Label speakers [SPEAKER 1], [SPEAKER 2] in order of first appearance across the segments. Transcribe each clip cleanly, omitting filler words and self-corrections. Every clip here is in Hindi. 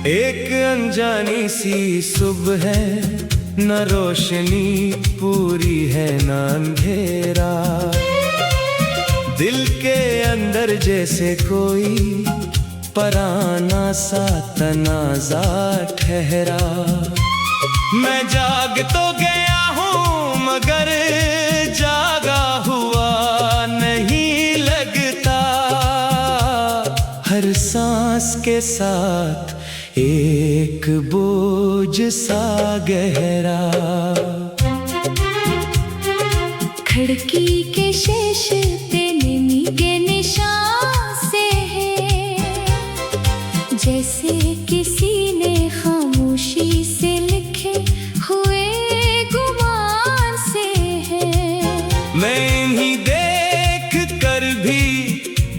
[SPEAKER 1] एक अनजानी सी सुबह है, न रोशनी पूरी है न अंधेरा। दिल के अंदर जैसे कोई पराना सा तनाजा ठहरा। मैं जाग तो गया हूँ मगर जागा हुआ नहीं लगता। हर सांस के साथ एक बोझ सा गहरा।
[SPEAKER 2] खिड़की के शेष पे नमी के निशान से है, जैसे किसी ने खामोशी से लिखे हुए गुमान से है।
[SPEAKER 1] मैं इन्हीं देख कर भी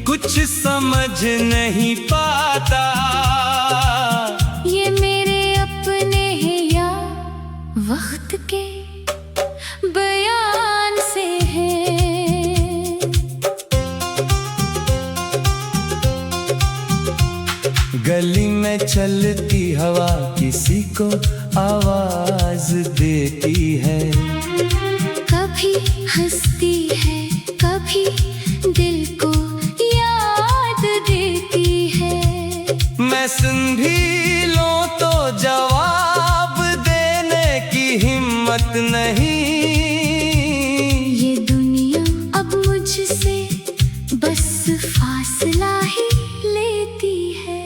[SPEAKER 1] कुछ समझ नहीं पाता।
[SPEAKER 2] ये मेरे अपने हैं या वक्त के बयान से है।
[SPEAKER 1] गली में चलती हवा किसी को आवाज देती है।
[SPEAKER 2] कभी हंसती है कभी दिल को याद देती है।
[SPEAKER 1] मैं सुन भी लूं तो जवाब देने की हिम्मत नहीं।
[SPEAKER 2] ये दुनिया अब मुझसे बस फासला ही लेती है।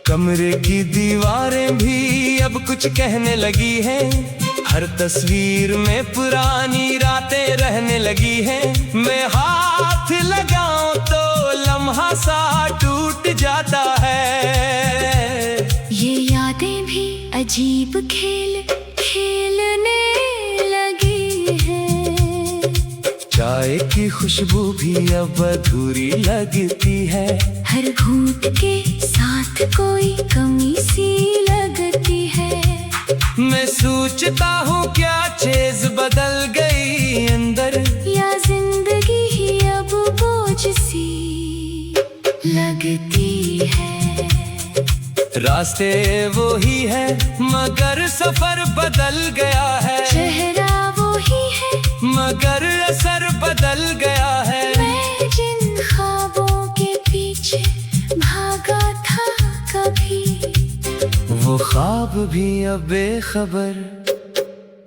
[SPEAKER 1] कमरे की दीवारें भी अब कुछ कहने लगी हैं। हर तस्वीर में पुरानी रातें रहने लगी हैं। मैं हाथ लगाऊं तो लम्हा सा टूट जाता है।
[SPEAKER 2] ये यादें भी अजीब खेल खेलने लगी है।
[SPEAKER 1] चाय की खुशबू भी अब अधूरी लगती है।
[SPEAKER 2] हर घूंट के साथ कोई कमी सी लगती है।
[SPEAKER 1] मैं सोचता हूँ क्या चीज बदल गई अंदर,
[SPEAKER 2] या जिंदगी ही अब बोझ सी लगती है।
[SPEAKER 1] रास्ते वो ही है मगर सफर बदल गया है।
[SPEAKER 2] चेहरा वो ही है
[SPEAKER 1] मगर असर बदल गया है।
[SPEAKER 2] मैं जिन ख्वाबों के पीछे भागा था कभी,
[SPEAKER 1] वो ख्वाब भी अब बेखबर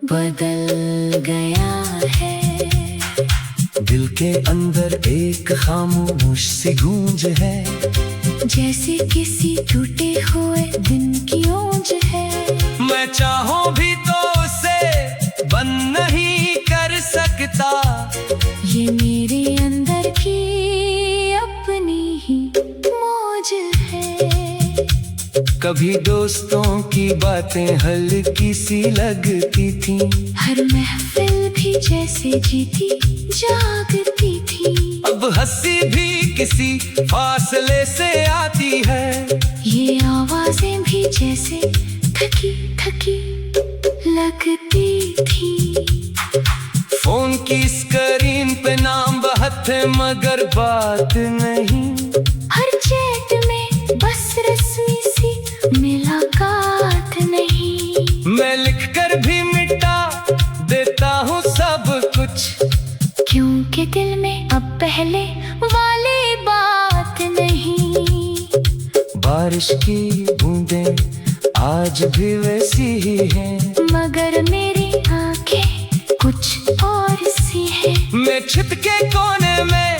[SPEAKER 2] बदल गया है।
[SPEAKER 1] दिल के अंदर एक खामोश सी गूंज है।
[SPEAKER 2] जैसे किसी टूटे हुए दिन की ओंज है।
[SPEAKER 1] मैं चाहूं भी तो उसे बंद नहीं कर सकता।
[SPEAKER 2] ये मेरे अंदर की अपनी ही मौज है।
[SPEAKER 1] कभी दोस्तों की बातें हल्की सी लगती थी।
[SPEAKER 2] हर महफिल भी जैसे जीती जागती थी।
[SPEAKER 1] अब हंसी भी किसी फासले से आती है।
[SPEAKER 2] ये आवाजें भी जैसे थकी थकी लगती थी।
[SPEAKER 1] फोन की स्क्रीन पे नाम बहुत है मगर बात नहीं।
[SPEAKER 2] हर चैट में बस रस्मी सी मुलाकात नहीं।
[SPEAKER 1] मैं लिखकर भी मिटा देता हूँ सब कुछ,
[SPEAKER 2] क्योंकि दिल में अब पहले वाली बात नहीं।
[SPEAKER 1] बारिश की बूंदें आज भी वैसी ही हैं।
[SPEAKER 2] मगर मेरी आंखें कुछ और सी है।
[SPEAKER 1] मैं छिप के कोने में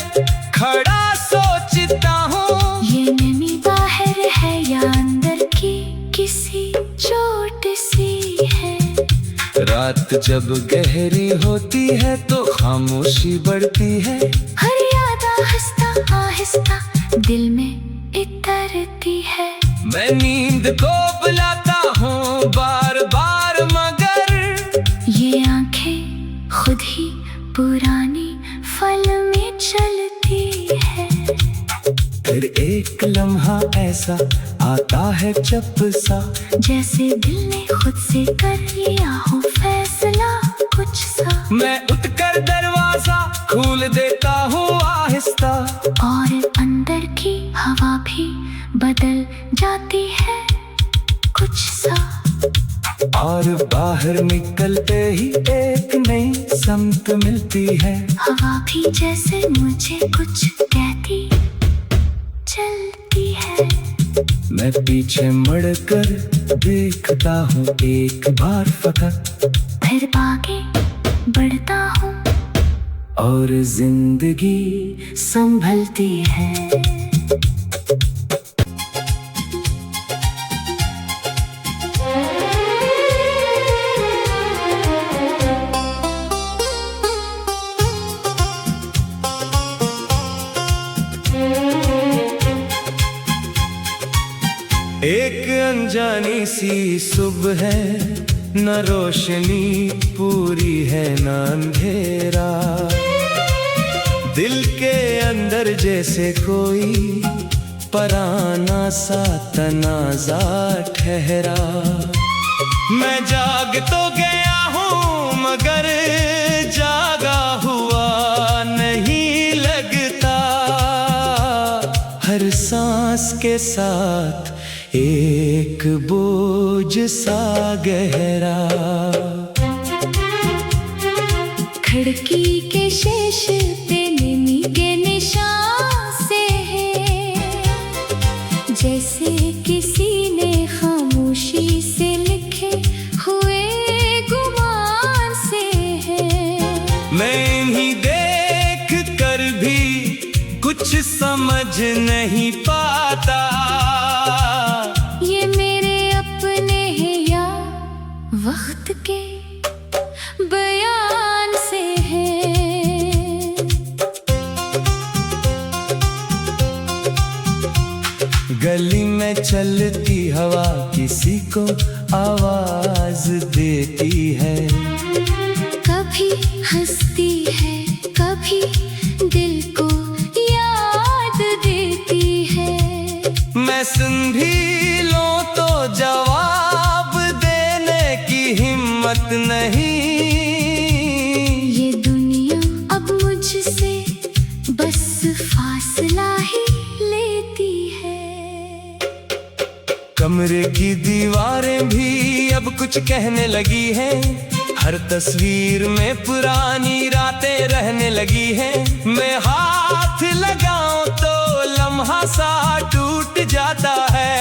[SPEAKER 1] खड़ा सोचता हूँ।
[SPEAKER 2] ये नमी बाहर है या अंदर की किसी चोट सी है।
[SPEAKER 1] रात जब गहरी होती है तो खामोशी बढ़ती है।
[SPEAKER 2] हर याद आहिस्ता आहिस्ता दिल में इतरती है।
[SPEAKER 1] मैं नींद को बुलाता हूँ बार बार मगर
[SPEAKER 2] ये आंखें खुद ही पुरानी फल में चलती है।
[SPEAKER 1] फिर एक लम्हा ऐसा आता है चप सा,
[SPEAKER 2] जैसे दिल ने खुद से कर लिया हो फैसला कुछ सा।
[SPEAKER 1] मैं उठकर दरवाजा खोल देता हूँ आहिस्ता,
[SPEAKER 2] और अंदर की हवा भी बदल जाती है कुछ सा।
[SPEAKER 1] और बाहर निकलते ही एक नई समत मिलती है।
[SPEAKER 2] हवा भी जैसे मुझे कुछ कहती चलती है।
[SPEAKER 1] मैं पीछे मुड़कर देखता हूँ एक बार फकत,
[SPEAKER 2] फिर आगे बढ़ता हूँ
[SPEAKER 1] और जिंदगी संभलती है। एक अनजानी सी सुबह है, न रोशनी पूरी है न अंधेरा। दिल के अंदर जैसे कोई पराना सा तनाजा ठहरा। मैं जाग तो गया हूँ मगर जागा हुआ नहीं लगता। हर सांस के साथ एक बोझ सा गहरा।
[SPEAKER 2] खिड़की के शेष पे नमी के निशान से है, जैसे किसी ने खामोशी से लिखे हुए गुमान से है।
[SPEAKER 1] मैं इन्हीं देख कर भी कुछ समझ नहीं पाता।
[SPEAKER 2] ये मेरे अपने हैं या वक्त के बयान से है।
[SPEAKER 1] गली में चलती हवा किसी को आवाज देती है।
[SPEAKER 2] कभी हंसती है, कभी दिल को याद देती है।
[SPEAKER 1] मैं सुन भी लूं तो जवाब देने की हिम्मत नहीं।
[SPEAKER 2] ये दुनिया अब मुझसे बस फासला ही लेती है।
[SPEAKER 1] कमरे की दीवारें भी अब कुछ कहने लगी हैं। हर तस्वीर में पुरानी रातें रहने लगी हैं। मैं हाथ लगाऊं तो लम्हा सा टूट जाता है।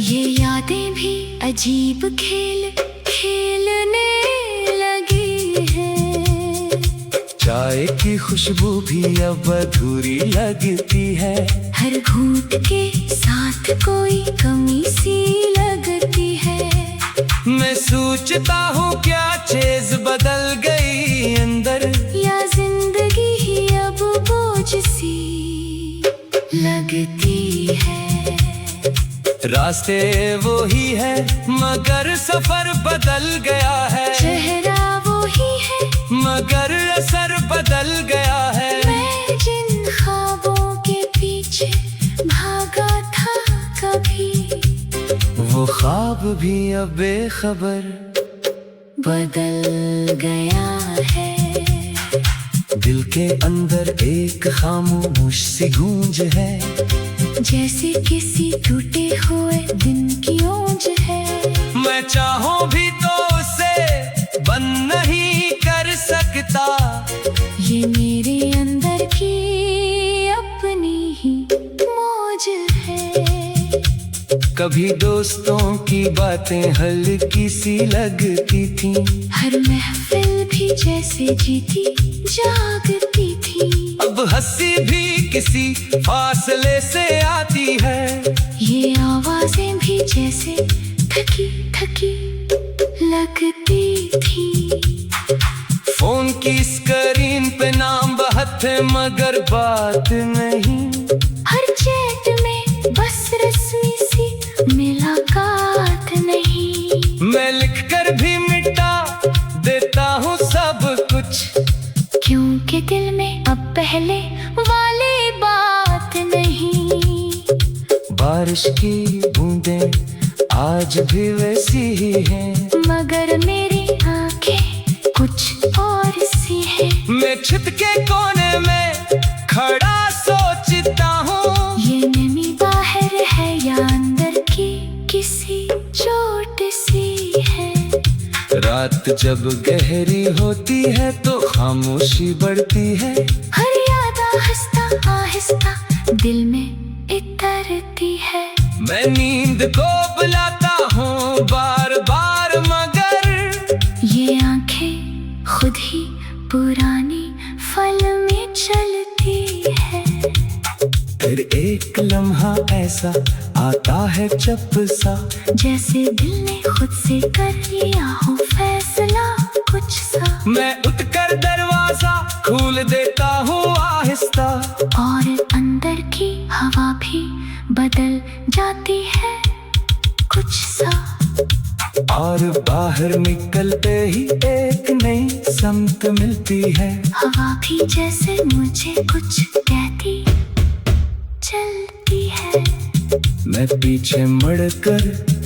[SPEAKER 2] ये यादें भी अजीब खेल खेलने लगी है।
[SPEAKER 1] चाय की खुशबू भी अब अधूरी लगती है।
[SPEAKER 2] हर घूंट के साथ कोई कमी सी लगती है।
[SPEAKER 1] मैं सोचता हूँ क्या चीज बदल गई अंदर,
[SPEAKER 2] या जिंदगी ही अब बोझ सी लगती है।
[SPEAKER 1] रास्ते वो ही है मगर सफर बदल गया है।
[SPEAKER 2] चेहरा वो ही है
[SPEAKER 1] मगर असर बदल गया है।
[SPEAKER 2] मैं जिन ख्वाबों के पीछे भागा था कभी,
[SPEAKER 1] वो ख्वाब भी अब बेखबर
[SPEAKER 2] बदल गया है।
[SPEAKER 1] दिल के अंदर एक खामोश सी गूंज है,
[SPEAKER 2] जैसे किसी टूटे हुए दिन की ओंज है।
[SPEAKER 1] मैं चाहूं भी तो उसे बंद नहीं कर सकता।
[SPEAKER 2] ये मेरे अंदर की अपनी ही मौज है।
[SPEAKER 1] कभी दोस्तों की बातें हल्की सी लगती थी।
[SPEAKER 2] हर महफिल भी जैसे जीती जागती थी।
[SPEAKER 1] अब हंसी भी किसी फासले से आती है।
[SPEAKER 2] ये आवाजें भी जैसे थकी थकी लगती थी।
[SPEAKER 1] फोन की स्क्रीन पे नाम बहुत है मगर बात नहीं।
[SPEAKER 2] हर चैट में बस रस्मी सी मुलाकात नहीं।
[SPEAKER 1] मैं लिखकर भी मिटा देता हूँ सब कुछ,
[SPEAKER 2] क्योंकि दिल में अब पहले वाली बात नहीं।
[SPEAKER 1] बारिश की बूंदें आज भी वैसी ही हैं,
[SPEAKER 2] मगर मेरी आंखें कुछ और सी है। के
[SPEAKER 1] मैं छिप के कोने में खड़ा सोचता हूँ,
[SPEAKER 2] ये नमी बाहर है या अंदर की किसी चोट सी है।
[SPEAKER 1] रात जब गहरी होती है तो खामोशी बढ़ती है,
[SPEAKER 2] हर याद आहिस्ता आहिस्ता दिल में इतरती है।
[SPEAKER 1] मैं नींद को बुलाता हूँ बार बार, मगर
[SPEAKER 2] ये आंखें खुद ही पुरानी फल में चलती है।
[SPEAKER 1] फिर एक लम्हा ऐसा आता है चप सा,
[SPEAKER 2] जैसे दिल ने खुद से कर लिया हो फैसला कुछ सा।
[SPEAKER 1] मैं उठकर दरवाजा खोल देता हूँ आहिस्ता,
[SPEAKER 2] और अंदर की हवा भी बदल जाती है कुछ सा।
[SPEAKER 1] और बाहर निकलते ही एक नई समत मिलती है,
[SPEAKER 2] हवा भी जैसे मुझे कुछ कहती चलती है।
[SPEAKER 1] मैं पीछे मुड़कर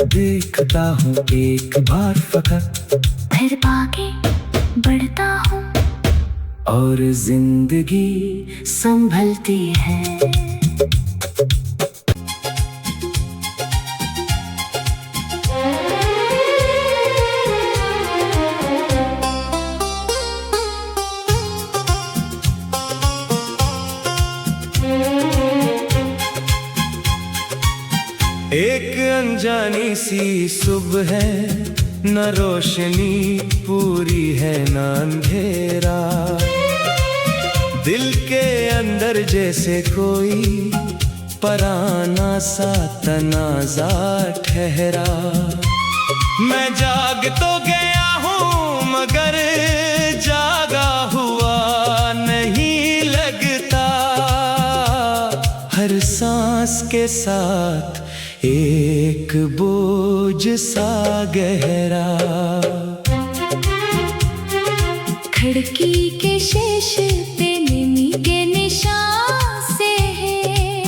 [SPEAKER 1] देखता हूँ एक बार फकत,
[SPEAKER 2] फिर आगे बढ़ता हूँ
[SPEAKER 1] और जिंदगी संभलती है। एक अनजानी सी सुबह है, न रोशनी पूरी है न अंधेरा, दिल के अंदर जैसे कोई पराना सा तनाजा ठहरा। मैं जाग तो गया हूँ मगर जागा हुआ नहीं लगता, हर सांस के साथ एक बोझ सा गहरा।
[SPEAKER 2] खिड़की के शेष पे नमी के निशान से है,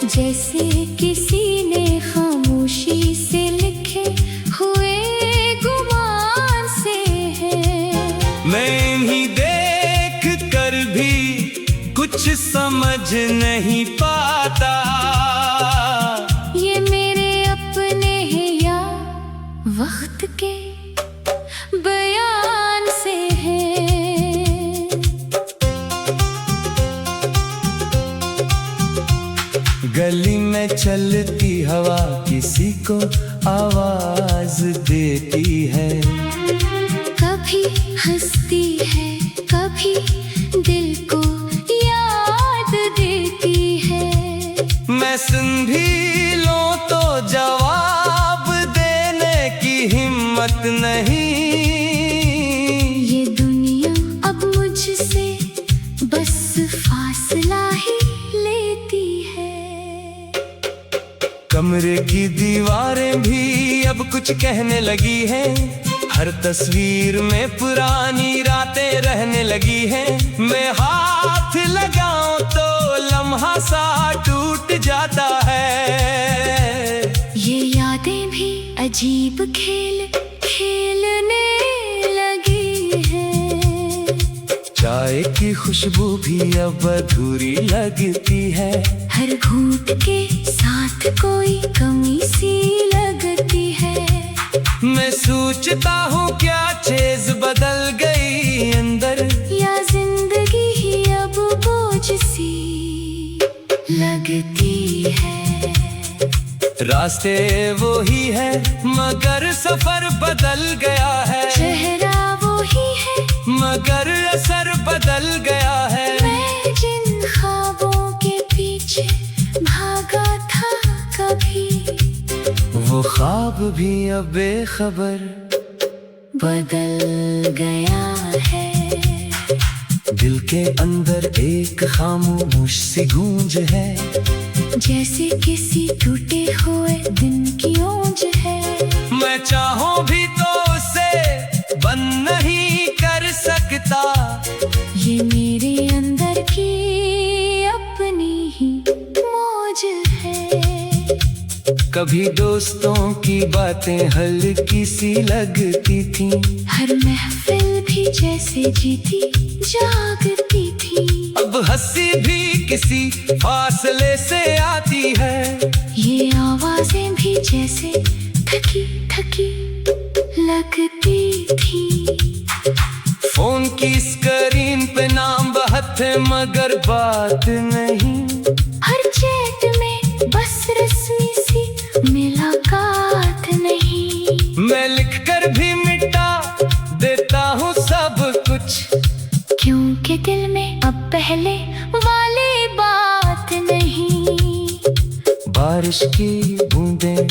[SPEAKER 2] जैसे किसी ने खामोशी से लिखे हुए गुमान से है।
[SPEAKER 1] मैं इन्हीं देख कर भी कुछ समझ नहीं पाता,
[SPEAKER 2] ये मेरे अपने हैं या वक्त के बयान से है।
[SPEAKER 1] गली में चलती हवा किसी को आवाज देती है,
[SPEAKER 2] कभी हंसती है कभी दिल को याद देती है।
[SPEAKER 1] मैं सुन भी लूं तो जवाब देने की हिम्मत नहीं,
[SPEAKER 2] ये दुनिया अब मुझसे बस फासला ही लेती है।
[SPEAKER 1] कमरे की दीवारें भी अब कुछ कहने लगी हैं, हर तस्वीर में पुरानी रातें रहने लगी हैं। मैं हाथ लगाऊं तो लम्हा सा टूट जाता है,
[SPEAKER 2] ये यादें भी अजीब खेल खेलने लगी है।
[SPEAKER 1] चाय की खुशबू भी अब अधूरी लगती है,
[SPEAKER 2] हर घूंट के साथ कोई कमी सी लगती है।
[SPEAKER 1] मैं सोचता हूँ क्या चीज बदल गई अंदर,
[SPEAKER 2] या जिंदगी ही अब बोझ सी लगती है।
[SPEAKER 1] रास्ते वो ही है मगर सफर बदल गया है,
[SPEAKER 2] चेहरा वो ही है
[SPEAKER 1] मगर असर बदल गया है।
[SPEAKER 2] मैं जिन ख्वाबों के पीछे भागा था कभी,
[SPEAKER 1] वो ख्वाब भी अब बेखबर
[SPEAKER 2] बदल गया है।
[SPEAKER 1] दिल के अंदर एक खामोश सी गूंज है,
[SPEAKER 2] जैसे किसी टूटे हुए दिन की ओंज है।
[SPEAKER 1] मैं चाहूं भी तो उसे बंद नहीं कर सकता,
[SPEAKER 2] ये मेरे अंदर की अपनी ही मौज है।
[SPEAKER 1] कभी दोस्तों की बातें हल्की सी लगती थी,
[SPEAKER 2] हर महफिल भी जैसे जीती जागती थी।
[SPEAKER 1] अब हंसी भी किसी फासले से आती है,
[SPEAKER 2] ये आवाजें भी जैसे थकी थकी लगती थी।
[SPEAKER 1] फोन की स्क्रीन पे नाम बहुत है मगर बात नहीं,
[SPEAKER 2] हर चैट में बस रस्मी सी मुलाकात नहीं।
[SPEAKER 1] मैं लिखकर भी मिटा देता हूँ सब कुछ,
[SPEAKER 2] क्योंकि दिल में अब पहले वाली बात नहीं।
[SPEAKER 1] बारिश की बूंदें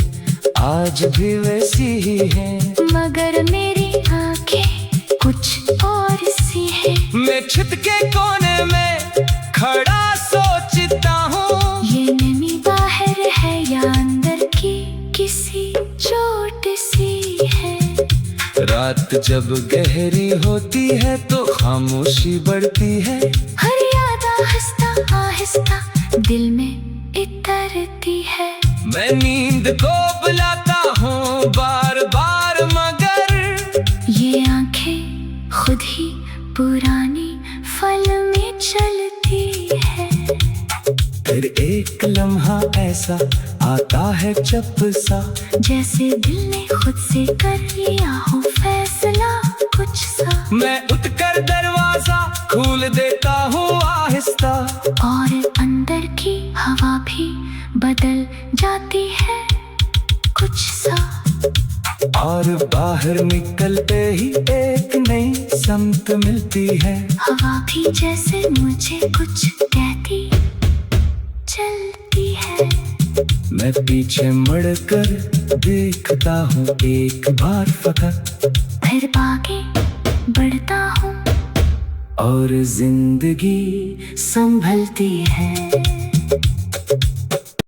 [SPEAKER 1] आज भी वैसी ही हैं,
[SPEAKER 2] मगर मेरी आंखें कुछ और सी है।
[SPEAKER 1] मैं छत के कोने में खड़ा सोचता हूँ,
[SPEAKER 2] ये नमी बाहर है या अंदर की किसी चोट सी है।
[SPEAKER 1] रात जब गहरी होती है तो खामोशी बढ़ती है,
[SPEAKER 2] हर याद आहिस्ता आहिस्ता दिल में इतरती है।
[SPEAKER 1] मैं नींद को बुलाता हूँ बार बार मगर
[SPEAKER 2] ये आंखें खुद ही पुरानी फल में चलती है।
[SPEAKER 1] फिर एक लम्हा ऐसा आता है चप सा,
[SPEAKER 2] जैसे दिल ने खुद से कर लिया हो फैसला कुछ सा।
[SPEAKER 1] मैं उठकर दरवाजा खोल देता हूँ आहिस्ता,
[SPEAKER 2] और अंदर की हवा भी बदल जाती है कुछ सा।
[SPEAKER 1] और बाहर निकलते ही एक नई समत मिलती है,
[SPEAKER 2] हवा भी जैसे मुझे कुछ कहती चलती है।
[SPEAKER 1] मैं पीछे मुड़कर देखता हूँ एक बार फकत,
[SPEAKER 2] फिर आगे बढ़ता हूँ
[SPEAKER 1] और जिंदगी संभलती है।